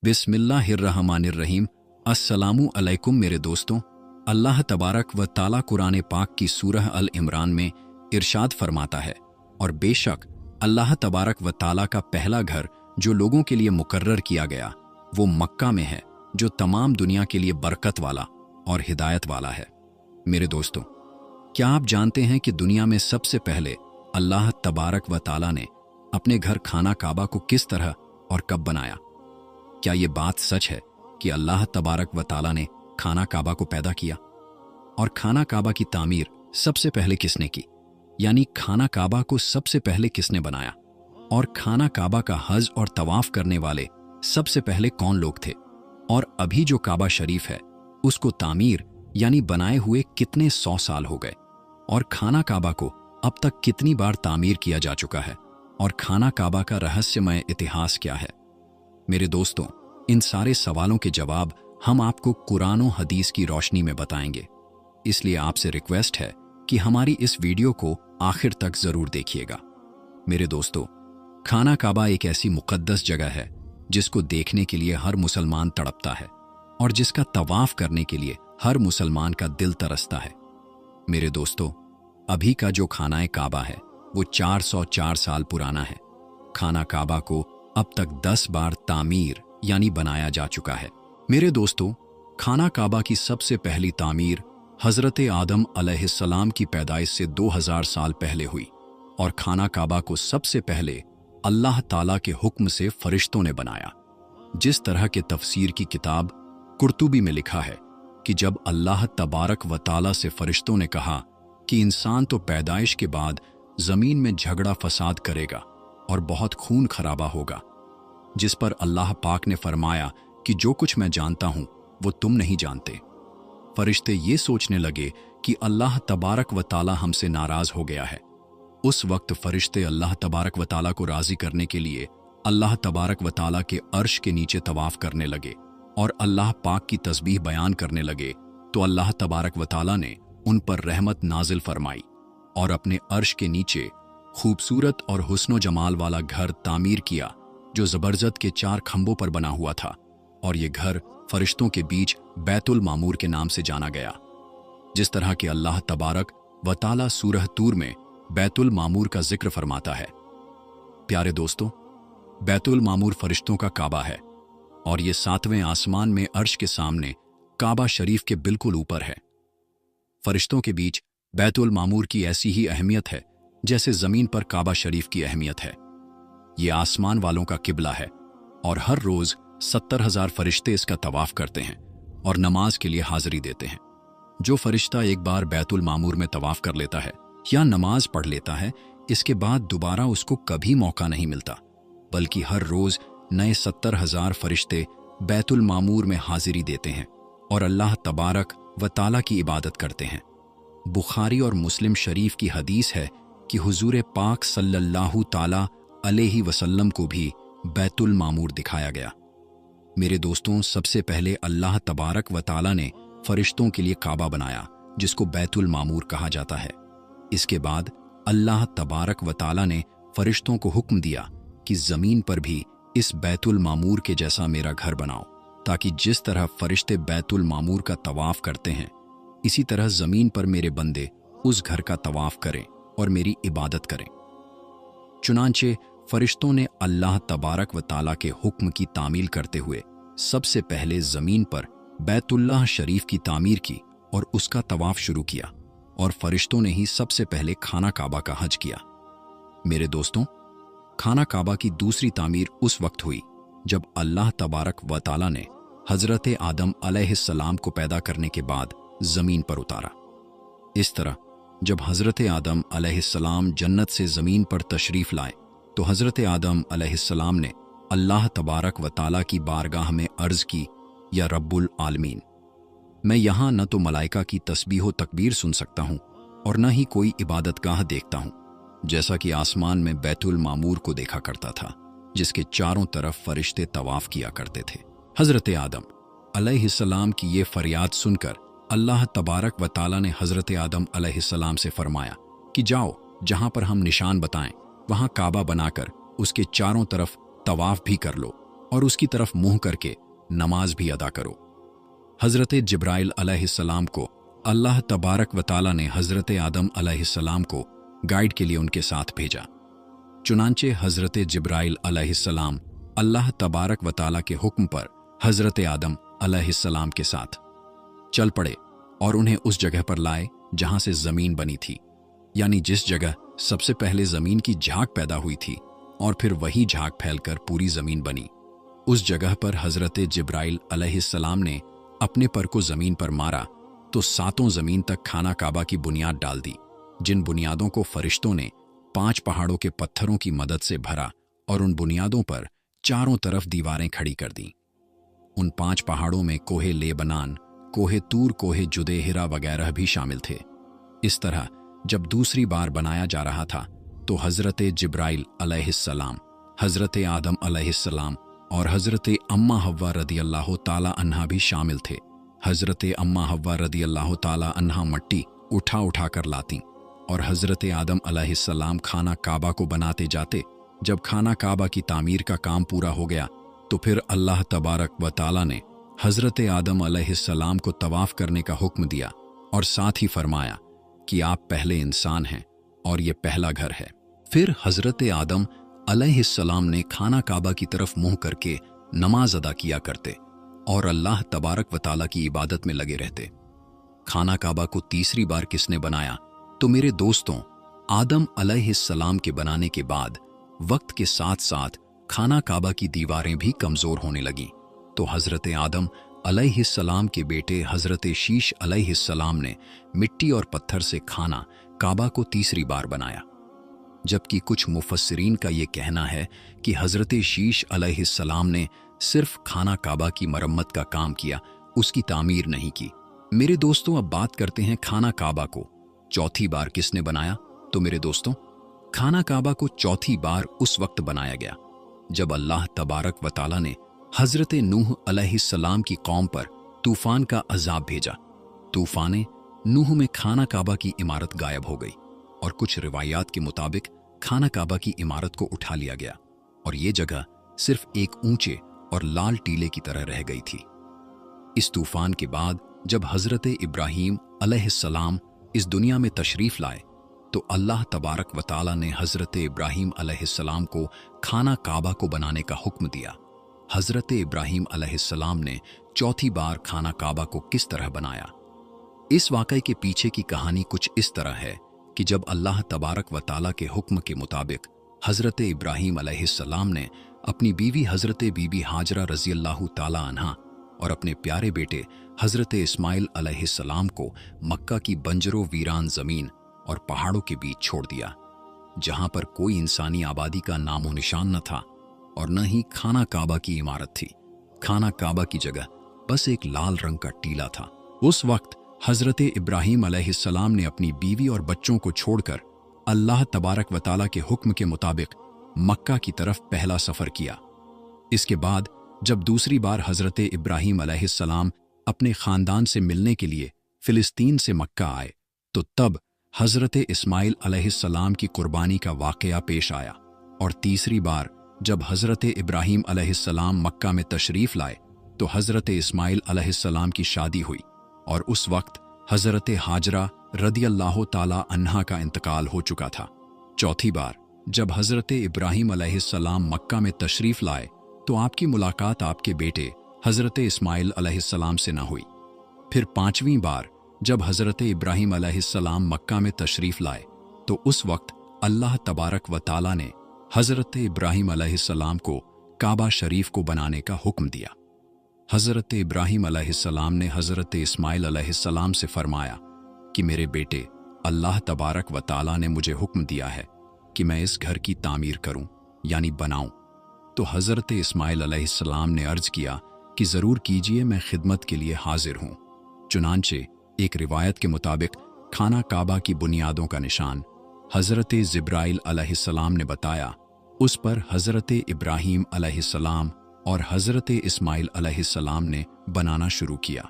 बिस्मिल्लाहिर्रहमानिर्रहीम। अस्सलामु अलैकुम मेरे दोस्तों। अल्लाह तबारक व ताला कुरान पाक की सूरह अल इमरान में इरशाद फरमाता है, और बेशक अल्लाह तबारक व ताला का पहला घर जो लोगों के लिए मुकर्रर किया गया वो मक्का में है, जो तमाम दुनिया के लिए बरकत वाला और हिदायत वाला है। मेरे दोस्तों, क्या आप जानते हैं कि दुनिया में सबसे पहले अल्लाह तबारक व ताला ने अपने घर खाना काबा को किस तरह और कब बनाया? क्या ये बात सच है कि अल्लाह तबारक व ताला ने खाना काबा को पैदा किया? और खाना काबा की तामीर सबसे पहले किसने की? यानी खाना काबा को सबसे पहले किसने बनाया? और खाना काबा का हज और तवाफ करने वाले सबसे पहले कौन लोग थे? और अभी जो काबा शरीफ है उसको तामीर यानी बनाए हुए कितने 100 साल हो गए? और खाना काबा को अब तक कितनी बार तामीर किया जा चुका है? और खाना काबा का रहस्यमय इतिहास क्या है? मेरे दोस्तों, इन सारे सवालों के जवाब हम आपको कुरान और हदीस की रोशनी में बताएंगे। इसलिए आपसे रिक्वेस्ट है कि हमारी इस वीडियो को आखिर तक जरूर देखिएगा। मेरे दोस्तों, खाना काबा एक ऐसी मुकद्दस जगह है जिसको देखने के लिए हर मुसलमान तड़पता है और जिसका तवाफ करने के लिए हर मुसलमान का दिल तरसता है। मेरे दोस्तों, अभी का जो खाना काबा है वो 404 साल पुराना है। खाना काबा को अब तक 10 बार तामीर यानी बनाया जा चुका है। मेरे दोस्तों, खाना काबा की सबसे पहली तामीर हजरत आदम अलैहिस्सलाम की पैदाइश से 2000 साल पहले हुई, और खाना काबा को सबसे पहले अल्लाह ताला के हुक्म से फरिश्तों ने बनाया। जिस तरह के तफसीर की किताब कुर्तुबी में लिखा है कि जब अल्लाह तबारक व ताला से फरिश्तों ने कहा कि इंसान तो पैदाइश के बाद जमीन में झगड़ा फसाद करेगा और बहुत खून खराबा होगा, जिस पर अल्लाह पाक ने फरमाया कि जो कुछ मैं जानता हूं वो तुम नहीं जानते। फरिश्ते ये सोचने लगे कि अल्लाह तबारक व ताला हमसे नाराज हो गया है। उस वक्त फरिश्ते अल्लाह तबारक व ताला को राजी करने के लिए अल्लाह तबारक व ताला के अर्श के नीचे तवाफ करने लगे और अल्लाह पाक की तस्बीह बयान करने लगे। तो अल्लाह तबारक व ताला ने उन पर रहमत नाजिल फरमाई और अपने अर्श के नीचे खूबसूरत और हुस्नो जमाल वाला घर तामीर किया, जो जबरदस्त के 4 खंभों पर बना हुआ था, और ये घर फरिश्तों के बीच बैतुल मामूर के नाम से जाना गया। जिस तरह के अल्लाह तबारक व ताला सूरह तूर में बैतुल मामूर का जिक्र फरमाता है। प्यारे दोस्तों, बैतुल मामूर फरिश्तों का काबा है और ये 7वें आसमान में अर्श के सामने काबा शरीफ के बिल्कुल ऊपर है। फरिश्तों के बीच बैतुल मामूर की ऐसी ही अहमियत है जैसे जमीन पर काबा शरीफ की अहमियत है। ये आसमान वालों का किबला है और हर रोज 70,000 फरिश्ते इसका तवाफ करते हैं और नमाज के लिए हाजिरी देते हैं। जो फरिश्ता एक बार बैतुल मामूर में तवाफ कर लेता है या नमाज पढ़ लेता है, इसके बाद दोबारा उसको कभी मौका नहीं मिलता, बल्कि हर रोज नए 70,000 फरिश्ते बैतुल मामूर में हाजिरी देते हैं और अल्लाह तबारक व ताला की इबादत करते हैं। बुखारी और मुस्लिम शरीफ की हदीस है कि हुजूर पाक सल्लल्लाहु ताला अलैहि वसल्लम को भी बैतुल मामूर दिखाया गया। मेरे दोस्तों, सबसे पहले अल्लाह तबारक व ताला ने फरिश्तों के लिए काबा बनाया, जिसको बैतुल मामूर कहा जाता है। इसके बाद अल्लाह तबारक व ताला ने फरिश्तों को हुक्म दिया कि जमीन पर भी इस बैतुल मामूर के जैसा मेरा घर बनाओ, ताकि जिस तरह फरिश्ते बैतुल मामूर का तवाफ करते हैं, इसी तरह जमीन पर मेरे बंदे उस घर का तवाफ करें और मेरी इबादत करें। चुनांचे फरिश्तों ने अल्लाह तबारक व ताला के हुक्म की तामील करते हुए सबसे पहले जमीन पर बैतुल्लाह शरीफ की तामीर की और उसका तवाफ शुरू किया, और फरिश्तों ने ही सबसे पहले खाना काबा का हज किया। मेरे दोस्तों, खाना काबा की दूसरी तामीर उस वक्त हुई जब अल्लाह तबारक व ताला ने हजरत आदम अलैहिस्सलाम को पैदा करने के बाद जमीन पर उतारा। इस तरह जब हजरत आदम अलैहिस्सलाम जन्नत से जमीन पर तशरीफ लाए तो हजरत आदम अलैहिस्सलाम ने अल्लाह तबारक व ताला की बारगाह में अर्ज की, या रब्बुल आलमीन, मैं यहाँ न तो मलाइका की तस्बीह व तकबीर सुन सकता हूँ और न ही कोई इबादतगाह देखता हूँ, जैसा कि आसमान में बैतुल मामूर को देखा करता था, जिसके चारों तरफ फरिश्ते तवाफ किया करते थे। हजरत आदम अलैहिस्सलाम की ये फरियाद सुनकर अल्लाह तबारक व ताला ने हजरत आदम अलैहिस्सलाम से फरमाया कि जाओ, जहां पर हम निशान बताएं वहां काबा बनाकर उसके चारों तरफ तवाफ भी कर लो और उसकी तरफ मुंह करके नमाज भी अदा करो। हज़रत जिब्राइल अलैहिस्सलाम को अल्लाह तबारक व तआला ने हज़रत आदम अलैहिस्सलाम को गाइड के लिए उनके साथ भेजा। चुनांचे हज़रत जिब्राइल अलैहिस्सलाम अल्लाह तबारक व तआला के हुक्म पर हज़रत आदम अलैहिस्सलाम के साथ चल पड़े और उन्हें उस जगह पर लाए जहां से ज़मीन बनी थी, यानी जिस जगह सबसे पहले ज़मीन की झाग पैदा हुई थी और फिर वही झाग फैलकर पूरी ज़मीन बनी। उस जगह पर हज़रत जिब्राइल अलैहिस्सलाम ने अपने पर को ज़मीन पर मारा तो सातों ज़मीन तक खाना काबा की बुनियाद डाल दी, जिन बुनियादों को फरिश्तों ने 5 पहाड़ों के पत्थरों की मदद से भरा और उन बुनियादों पर चारों तरफ दीवारें खड़ी कर दी। उन 5 पहाड़ों में कोहे लेबनान, कोहे तूर, कोहे जुदेहिरा वगैरह भी शामिल थे। इस तरह जब दूसरी बार बनाया जा रहा था तो हज़रत जिब्राइल अलैहिस्सलाम, हज़रत आदम अलैहिस्सलाम और हज़रत अम्मा हव्वा रदियल्लाहु ताला अन्हा भी शामिल थे। हज़रत अम्मा हव्वा रदियल्लाहु ताला अन्हा मट्टी उठा उठा कर लाती और हज़रत आदम अलैहिस्सलाम खाना काबा को बनाते जाते। जब खाना काबा की तामीर का काम पूरा हो गया तो फिर अल्लाह तबारक व तआला ने हज़रत आदम अलैहिस्सलाम को तवाफ़ करने का हुक्म दिया और साथ ही फरमाया कि आप पहले इंसान हैं और ये पहला घर है। फिर हज़रत आदम अलैहिस्सलाम ने खाना काबा की तरफ मुंह करके नमाज अदा किया करते और अल्लाह तबारक व तआला की इबादत में लगे रहते। खाना काबा को तीसरी बार किसने बनाया? तो मेरे दोस्तों, आदम अलैहिस्सलाम के बनाने के बाद वक्त के साथ साथ खाना काबा की दीवारें भी कमज़ोर होने लगीं, तो हज़रत आदम अलैहिस्सलाम के बेटे हज़रत शीश अलैहिस्सलाम ने मिट्टी और पत्थर से खाना काबा को तीसरी बार बनाया। जबकि कुछ मुफस्सिरीन का ये कहना है कि हज़रत शीश अलैहिस्सलाम ने सिर्फ खाना काबा की मरम्मत का काम किया, उसकी तामीर नहीं की। मेरे दोस्तों, अब बात करते हैं खाना काबा को चौथी बार किसने बनाया? तो मेरे दोस्तों, खाना काबा को चौथी बार उस वक्त बनाया गया जब अल्लाह तबारक व तआला ने हज़रत नूह अलैहिस्सलाम की कौम पर तूफ़ान का अज़ाब भेजा। तूफ़ान नूह में खाना काबा की इमारत गायब हो गई और कुछ रिवायात के मुताबिक खाना काबा की इमारत को उठा लिया गया और ये जगह सिर्फ एक ऊंचे और लाल टीले की तरह रह गई थी। इस तूफ़ान के बाद जब हज़रत इब्राहीम अलैहिस्सलाम इस दुनिया में तशरीफ़ लाए तो अल्लाह तबारक व तआला ने हज़रत इब्राहीम अलैहिस्सलाम को खाना काबा को बनाने का हुक्म दिया। हज़रत इब्राहीम अलैहिस्सलाम ने चौथी बार खाना काबा को किस तरह बनाया? इस वाक़ये के पीछे की कहानी कुछ इस तरह है कि जब अल्लाह तबारक व तआला के हुक्म के मुताबिक हज़रत इब्राहीम अलैहिस्सलाम ने अपनी बीवी हज़रत बीबी हाजरा रज़ियल्लाहु ताला अन्हा और अपने प्यारे बेटे हज़रत इस्माइल अलैहिस्सलाम को मक्का की बंजरो वीरान ज़मीन और पहाड़ों के बीच छोड़ दिया, जहां पर कोई इंसानी आबादी का नामो निशान न था और न ही खाना काबा की इमारत थी। खाना काबा की जगह बस एक लाल रंग का टीला था। उस वक्त हज़रत इब्राहीम अलैहिस्सलाम ने अपनी बीवी और बच्चों को छोड़कर अल्लाह तबारक व तआला के हुक्म के मुताबिक मक्का की तरफ पहला सफ़र किया। इसके बाद जब दूसरी बार हज़रत इब्राहीम अलैहिस्सलाम अपने ख़ानदान से मिलने के लिए फ़िलिस्तीन से मक्का आए तो तब हज़रत इस्माइल अलैहिस्सलाम की कुर्बानी का वाक़या पेश आया। और तीसरी बार जब हज़रत इब्राहीम अलैहिस्सलाम मक्का में तशरीफ़ लाए तो हज़रत इस्माइल अलैहिस्सलाम की शादी हुई और उस वक्त हज़रत हाजरा रदियल्लाहु ताला अन्हा का इंतकाल हो चुका था। चौथी बार जब हज़रत इब्राहीम अलैहिस्सलाम मक्का में तशरीफ़ लाए तो आपकी मुलाकात आपके बेटे हज़रत इस्माइल अलैहिस्सलाम से न हुई। फिर पांचवीं बार जब हज़रत इब्राहीम अलैहिस्सलाम मक्का में तशरीफ़ लाए तो उस वक्त अल्लाह तबारक व तआला ने हज़रत इब्राहीम अलैहिस्सलाम को काबा शरीफ को बनाने का हुक्म दिया। हज़रत इब्राहीम अलैहिस्सलाम ने हज़रत इस्माइल अलैहिस्सलाम से फरमाया कि मेरे बेटे, अल्लाह तबारक व तआला ने मुझे हुक्म दिया है कि मैं इस घर की तामीर करूं यानी बनाऊं। तो हज़रत इस्माइल अलैहिस्सलाम ने अर्ज़ किया कि ज़रूर कीजिए, मैं खिदमत के लिए हाजिर हूं। चुनांचे एक रिवायत के मुताबिक खाना काबा की बुनियादों का निशान हज़रत जिब्राइल अलैहिस्सलाम ने बताया, उस पर हज़रत इब्राहीम अलैहिस्सलाम और हज़रत इस्माइल अलैहिस्सलाम ने बनाना शुरू किया।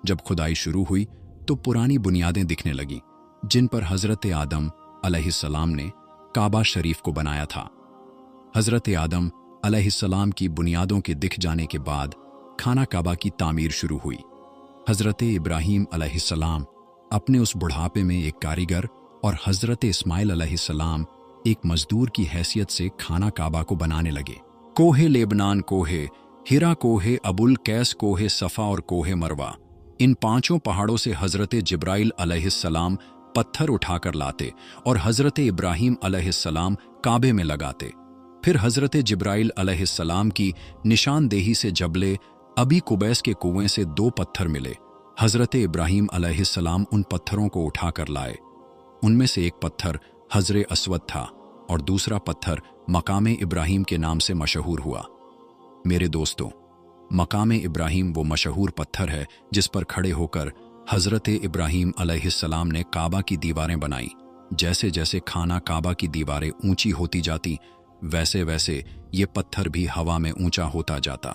जब खुदाई शुरू हुई तो पुरानी बुनियादें दिखने लगीं जिन पर हज़रत आदम अलैहिस्सलाम ने काबा शरीफ को बनाया था। हज़रत आदम अलैहिस्सलाम की बुनियादों के दिख जाने के बाद खाना काबा की तामीर शुरू हुई। हज़रत इब्राहीम अलैहिस्सलाम अपने उस बुढ़ापे में एक कारीगर और हज़रत इस्माइल अलैहिस्सलाम एक मजदूर की हैसियत से खाना काबा को बनाने लगे। कोहे लेबनान, कोहे हिरा, कोहे अबुल कैस, कोहे सफ़ा और कोहे मरवा, इन पांचों पहाड़ों से हज़रत जिब्राइल अलैहिस्सलाम पत्थर उठाकर लाते और हज़रत इब्राहीम अलैहिस्सलाम काबे में लगाते। फिर हज़रत जिब्राइल अलैहिस्सलाम की निशानदेही से जबले अबी कुबैस के कुएं से 2 पत्थर मिले। हज़रत इब्राहीम अलैहिस्सलाम उन पत्थरों को उठाकर लाए। उनमें से एक पत्थर हज़रे अस्वद था और दूसरा पत्थर मकामे इब्राहीम के नाम से मशहूर हुआ। मेरे दोस्तों, मकामे इब्राहीम वो मशहूर पत्थर है जिस पर खड़े होकर हज़रत इब्राहीम अलैहिस्सलाम ने काबा की दीवारें बनाई। जैसे जैसे खाना काबा की दीवारें ऊंची होती जाती, वैसे वैसे ये पत्थर भी हवा में ऊंचा होता जाता।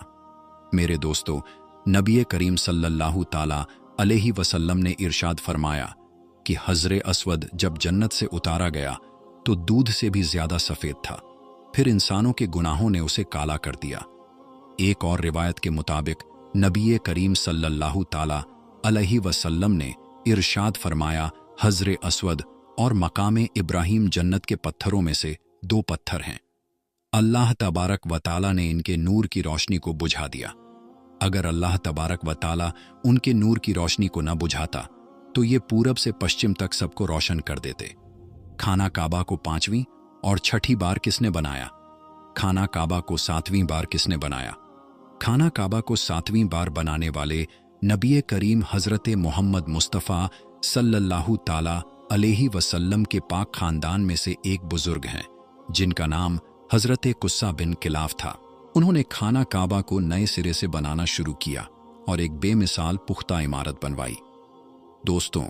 मेरे दोस्तों, नबी करीम सल्लल्लाहु ताला अलैहि वसल्लम ने इरशाद फरमाया कि हज़रे अस्वद जब जन्नत से उतारा गया तो दूध से भी ज्यादा सफ़ेद था, फिर इंसानों के गुनाहों ने उसे काला कर दिया। एक और रिवायत के मुताबिक नबी करीम सल्लल्लाहु ताला अलैहि वसल्लम ने इरशाद फरमाया, हज़रे अस्वद और मकामे इब्राहीम जन्नत के पत्थरों में से 2 पत्थर हैं। अल्लाह तबारक व ताला ने इनके नूर की रोशनी को बुझा दिया। अगर अल्लाह तबारक व ताला उनके नूर की रोशनी को न बुझाता तो ये पूरब से पश्चिम तक सबको रोशन कर देते। खाना काबा को 5वीं और 6ठी बार किसने बनाया? खाना काबा को 7वीं बार किसने बनाया? खाना काबा को 7वीं बार बनाने वाले नबी करीम हज़रत मोहम्मद मुस्तफ़ा सल्लल्लाहु ताला अलैहि वसल्लम के पाक खानदान में से एक बुजुर्ग हैं जिनका नाम हज़रत कुस्सा बिन किलाफ था। उन्होंने खाना काबा को नए सिरे से बनाना शुरू किया और एक बेमिसाल पुख्ता इमारत बनवाई। दोस्तों,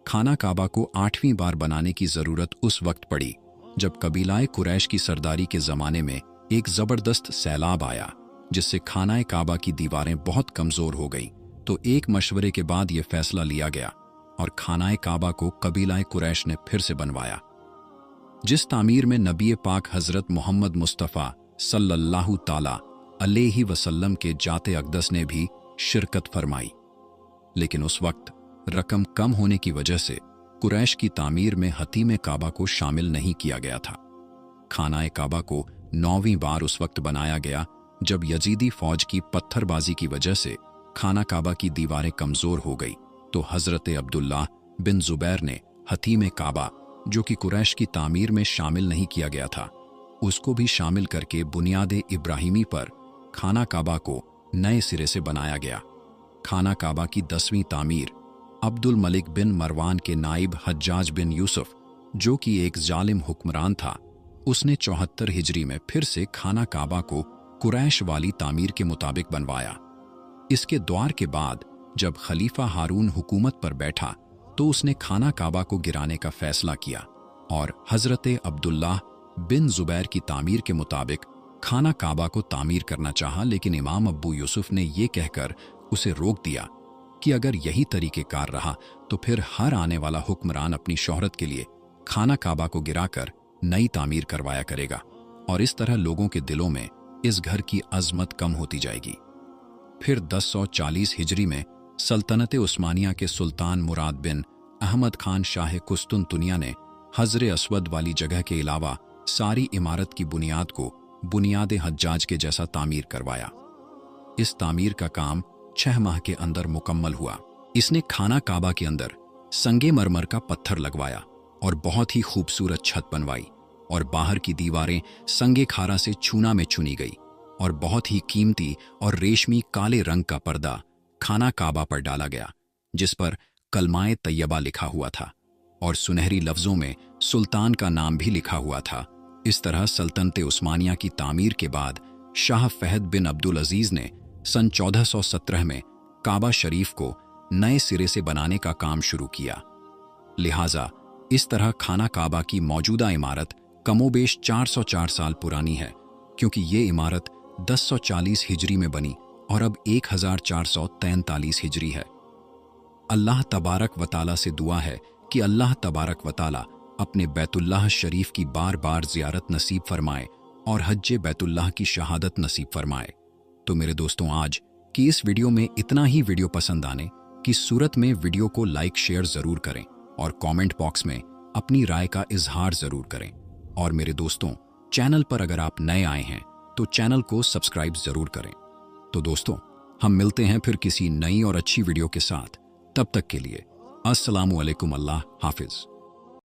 खाना काबा को 8वीं बार बनाने की ज़रूरत उस वक्त पड़ी जब कबीलाए कुरैश की सरदारी के ज़माने में एक ज़बरदस्त सैलाब आया जिससे खाना काबा की दीवारें बहुत कमज़ोर हो गईं। तो एक मशवरे के बाद यह फैसला लिया गया और खाना काबा को कबीलाए कुरैश ने फिर से बनवाया, जिस तामीर में नबी पाक हज़रत मोहम्मद मुस्तफ़ा सल्लल्लाहु ताला अलैहि वसल्लम के जाते अक़दस ने भी शिरकत फरमाई। लेकिन उस वक्त रकम कम होने की वजह से कुरैश की तामीर में हतीम काबा को शामिल नहीं किया गया था। खाना काबा को 9वीं बार उस वक्त बनाया गया जब यजीदी फौज की पत्थरबाजी की वजह से खाना काबा की दीवारें कमज़ोर हो गई तो हज़रत अब्दुल्लाह बिन ज़ुबैर ने हतीम काबा, जो कि कुरैश की तामीर में शामिल नहीं किया गया था, उसको भी शामिल करके बुनियाद इब्राहिमी पर खाना काबा को नए सिरे से बनाया गया। खाना काबा की 10वीं तामीर अब्दुल मलिक बिन मरवान के नाइब हज्जाज बिन यूसुफ, जो कि एक जालिम हुक्मरान था, उसने 74 हिजरी में फिर से खाना काबा को कुरैश वाली तामीर के मुताबिक बनवाया। इसके द्वार के बाद जब खलीफा हारून हुकूमत पर बैठा तो उसने खाना काबा को गिराने का फैसला किया और हज़रत अब्दुल्लाह बिन ज़ुबैर की तामीर के मुताबिक खाना काबा को तामीर करना चाहा, लेकिन इमाम अब्बू यूसुफ ने यह कहकर उसे रोक दिया कि अगर यही तरीक़ेकार रहा तो फिर हर आने वाला हुक्मरान अपनी शोहरत के लिए खाना काबा को गिराकर नई तामीर करवाया करेगा और इस तरह लोगों के दिलों में इस घर की अज़मत कम होती जाएगी। फिर 1040 हिजरी में सल्तनत उस्मानिया के सुल्तान मुराद बिन अहमद खान शाह कुस्तुनतुनिया ने हज़रे अस्वद वाली जगह के अलावा सारी इमारत की बुनियाद को बुनियाद हज्जाज के जैसा तामीर करवाया। इस तामीर का काम 6 माह के अंदर मुकम्मल हुआ। इसने खाना काबा के अंदर संगे मरमर का पत्थर लगवाया और बहुत ही खूबसूरत छत बनवाई और बाहर की दीवारें संगे खारा से चूना में चुनी गई और बहुत ही कीमती और रेशमी काले रंग का पर्दा खाना काबा पर डाला गया जिस पर कलमाए तैयबा लिखा हुआ था और सुनहरी लफ्जों में सुल्तान का नाम भी लिखा हुआ था। इस तरह सल्तनत उस्मानिया की तामीर के बाद शाह फहद बिन अब्दुल अजीज ने सन 1417 में काबा शरीफ को नए सिरे से बनाने का काम शुरू किया। लिहाजा इस तरह खाना काबा की मौजूदा इमारत कमोबेश 404 साल पुरानी है, क्योंकि ये इमारत 1040 हिजरी में बनी और अब 1443 हिजरी है। अल्लाह तबारक व ताला से दुआ है कि अल्लाह तबारक व ताला अपने बैतुल्लाह शरीफ की बार बार ज़ियारत नसीब फरमाए और हज्जे बैतुल्लाह की शहादत नसीब फरमाए। तो मेरे दोस्तों, आज की इस वीडियो में इतना ही। वीडियो पसंद आने की सूरत में वीडियो को लाइक शेयर ज़रूर करें और कमेंट बॉक्स में अपनी राय का इजहार ज़रूर करें। और मेरे दोस्तों, चैनल पर अगर आप नए आए हैं तो चैनल को सब्सक्राइब ज़रूर करें। तो दोस्तों, हम मिलते हैं फिर किसी नई और अच्छी वीडियो के साथ। तब तक के लिए अस्सलामु अलैकुम। अल्लाह हाफिज़।